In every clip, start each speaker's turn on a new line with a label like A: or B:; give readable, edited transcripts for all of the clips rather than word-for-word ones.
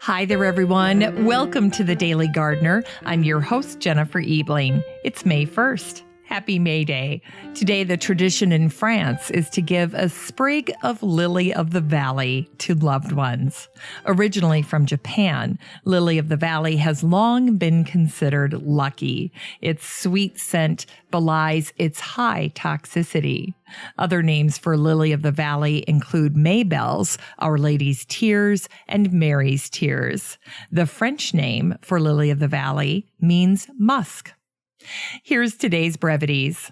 A: Hi there, everyone. Welcome to The Daily Gardener. I'm your host, Jennifer Ebling. It's May 1st. Happy May Day. Today, the tradition in France is to give a sprig of lily of the valley to loved ones. Originally from Japan, lily of the valley has long been considered lucky. Its sweet scent belies its high toxicity. Other names for lily of the valley include Maybelle's, Our Lady's Tears, and Mary's Tears. The French name for lily of the valley means musk. Here's today's brevities.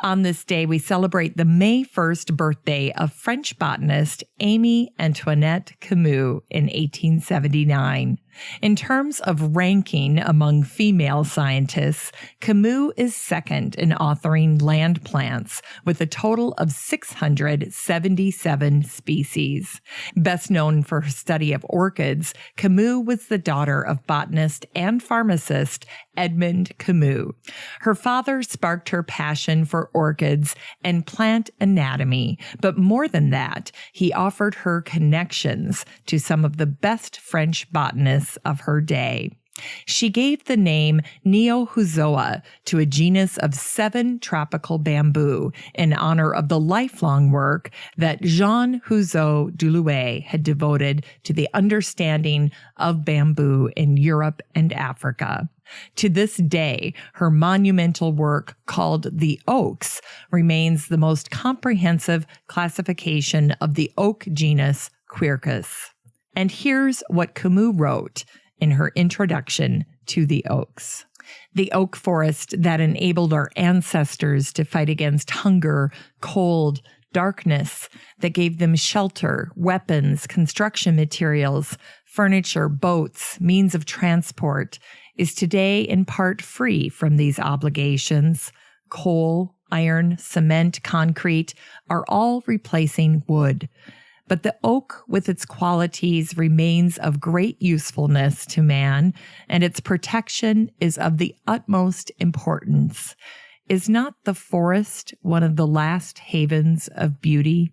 A: On this day, we celebrate the May 1st birthday of French botanist Aimee Antoinette Camus in 1879. In terms of ranking among female scientists, Camus is second in authoring land plants with a total of 677 species. Best known for her study of orchids, Camus was the daughter of botanist and pharmacist Edmond Camus. Her father sparked her passion for orchids and plant anatomy, but more than that, he offered her connections to some of the best French botanists of her day. She gave the name Neohouzeaua to a genus of 7 tropical bamboo in honor of the lifelong work that Jean Houzeau de Lehaie had devoted to the understanding of bamboo in Europe and Africa. To this day, her monumental work called The Oaks remains the most comprehensive classification of the oak genus Quercus. And here's what Camus wrote in her introduction to the oaks. The oak forest that enabled our ancestors to fight against hunger, cold, darkness, that gave them shelter, weapons, construction materials, furniture, boats, means of transport, is today in part free from these obligations. Coal, iron, cement, concrete are all replacing wood. But the oak, with its qualities, remains of great usefulness to man, and its protection is of the utmost importance. Is not the forest one of the last havens of beauty?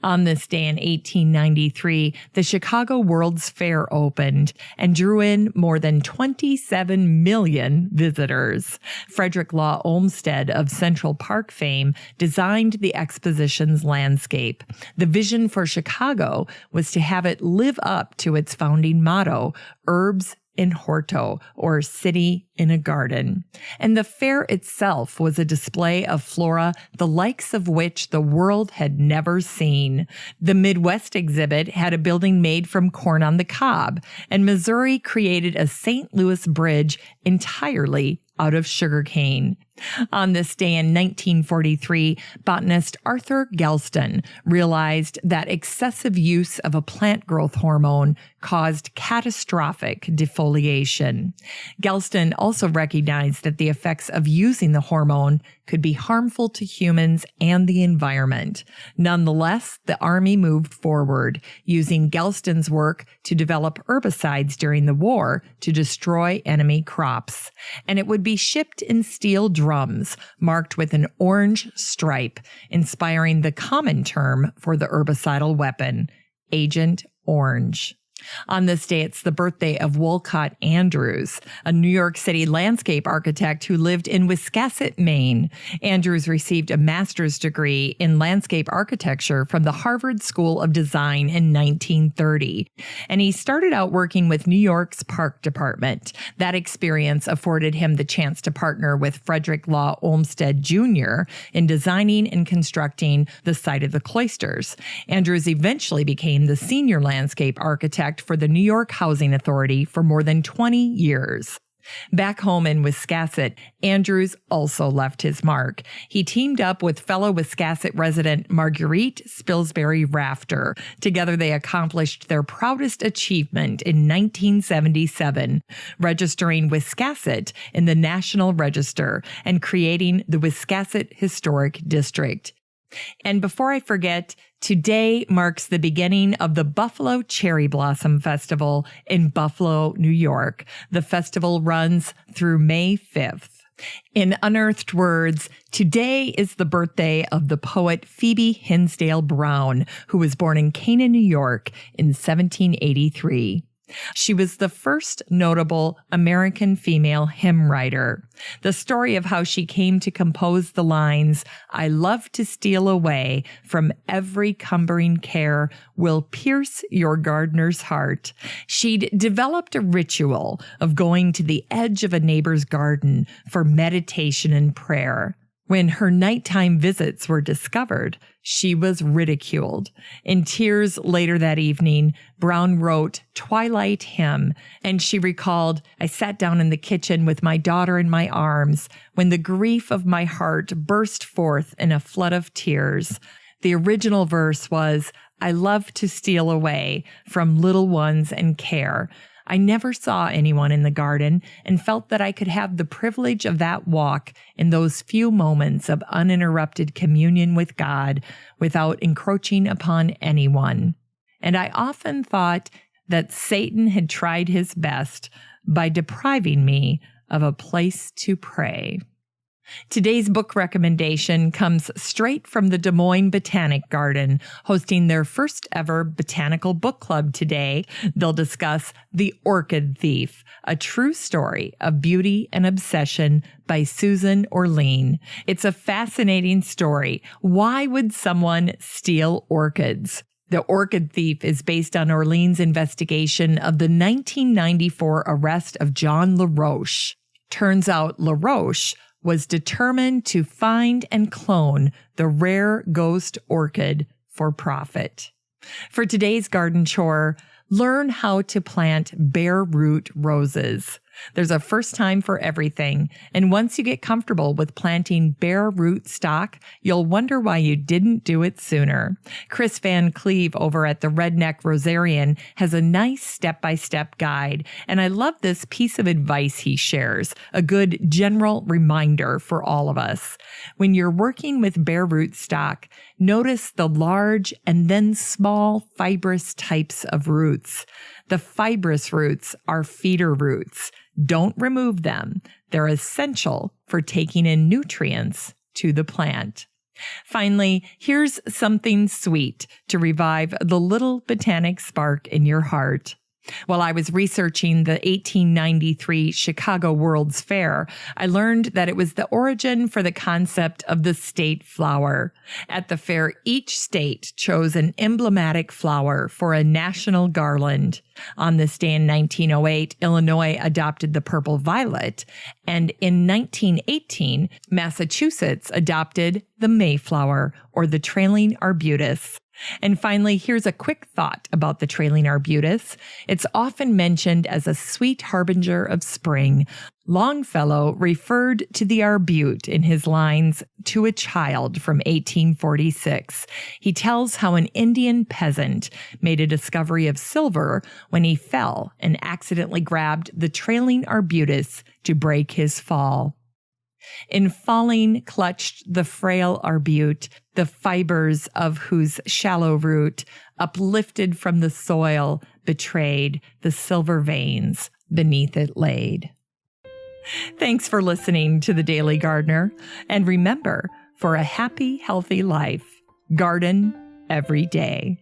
A: On this day in 1893, the Chicago World's Fair opened and drew in more than 27 million visitors. Frederick Law Olmsted of Central Park fame designed the exposition's landscape. The vision for Chicago was to have it live up to its founding motto, Urbs in Horto, or City in a Garden. And the fair itself was a display of flora the likes of which the world had never seen. The Midwest exhibit had a building made from corn-on-the-cob, and Missouri created a St. Louis bridge entirely out of sugarcane. On this day in 1943, botanist Arthur Galston realized that excessive use of a plant growth hormone caused catastrophic defoliation. Galston also recognized that the effects of using the hormone could be harmful to humans and the environment. Nonetheless, the Army moved forward, using Galston's work to develop herbicides during the war to destroy enemy crops. And it would be shipped in steel drums marked with an orange stripe, inspiring the common term for the herbicidal weapon, Agent Orange. On this day, it's the birthday of Wolcott Andrews, a New York City landscape architect who lived in Wis-cass-it, Maine. Andrews received a master's degree in landscape architecture from the Harvard School of Design in 1930. And he started out working with New York's Park Department. That experience afforded him the chance to partner with Frederick Law Olmsted Jr. in designing and constructing the site of the cloisters. Andrews eventually became the senior landscape architect for the New York Housing Authority for more than 20 years. Back home in Wis-cass-it, Andrews also left his mark. He teamed up with fellow Wis-cass-it resident Marguerite Spilsbury Rafter. Together, they accomplished their proudest achievement in 1977, registering Wis-cass-it in the National Register and creating the Wis-cass-it Historic District. And before I forget, today marks the beginning of the Buffalo Cherry Blossom Festival in Buffalo, New York. The festival runs through May 5th. In unearthed words, today is the birthday of the poet Phoebe Hinsdale Brown, who was born in Canaan, New York in 1783. She was the first notable American female hymn writer. The story of how she came to compose the lines, "I love to steal away from every cumbering care," will pierce your gardener's heart. She'd developed a ritual of going to the edge of a neighbor's garden for meditation and prayer. When her nighttime visits were discovered, she was ridiculed. In tears later that evening, Brown wrote Twilight Hymn, and she recalled, "I sat down in the kitchen with my daughter in my arms when the grief of my heart burst forth in a flood of tears." The original verse was, "I love to steal away from little ones and care. I never saw anyone in the garden and felt that I could have the privilege of that walk in those few moments of uninterrupted communion with God without encroaching upon anyone. And I often thought that Satan had tried his best by depriving me of a place to pray." Today's book recommendation comes straight from the Des Moines Botanic Garden, hosting their first ever botanical book club today. They'll discuss The Orchid Thief, a true story of beauty and obsession by Susan Orlean. It's a fascinating story. Why would someone steal orchids? The Orchid Thief is based on Orlean's investigation of the 1994 arrest of John LaRoche. Turns out LaRoche was determined to find and clone the rare ghost orchid for profit. For today's garden chore, learn how to plant bare root roses. There's a first time for everything, and once you get comfortable with planting bare root stock, you'll wonder why you didn't do it sooner. Chris Van Cleve over at the Redneck Rosarian has a nice step-by-step guide, and I love this piece of advice he shares, a good general reminder for all of us. When you're working with bare root stock, notice the large and then small fibrous types of roots. The fibrous roots are feeder roots. Don't remove them. They're essential for taking in nutrients to the plant. Finally, here's something sweet to revive the little botanic spark in your heart. While I was researching the 1893 Chicago World's Fair, I learned that it was the origin for the concept of the state flower. At the fair, each state chose an emblematic flower for a national garland. On this day in 1908, Illinois adopted the purple violet, and in 1918, Massachusetts adopted the Mayflower, or the trailing arbutus. And finally, here's a quick thought about the trailing arbutus. It's often mentioned as a sweet harbinger of spring. Longfellow referred to the arbute in his lines To a Child from 1846. He tells how an Indian peasant made a discovery of silver when he fell and accidentally grabbed the trailing arbutus to break his fall. In falling clutched the frail arbute, the fibers of whose shallow root, uplifted from the soil, betrayed the silver veins beneath it laid. Thanks for listening to The Daily Gardener. And remember, for a happy, healthy life, garden every day.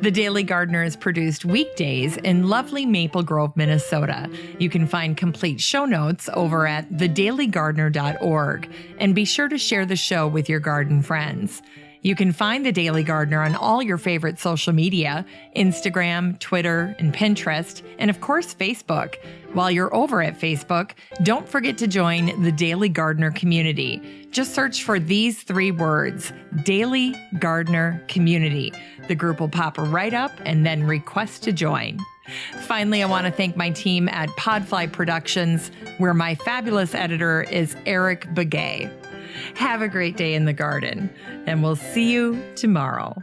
A: The Daily Gardener is produced weekdays in lovely Maple Grove, Minnesota. You can find complete show notes over at thedailygardener.org, and be sure to share the show with your garden friends. You can find The Daily Gardener on all your favorite social media, Instagram, Twitter, and Pinterest, and of course, Facebook. While you're over at Facebook, don't forget to join the Daily Gardener community. Just search for these 3 words, Daily Gardener Community. The group will pop right up, and then request to join. Finally, I want to thank my team at Podfly Productions, where my fabulous editor is Eric Begay. Have a great day in the garden, and we'll see you tomorrow.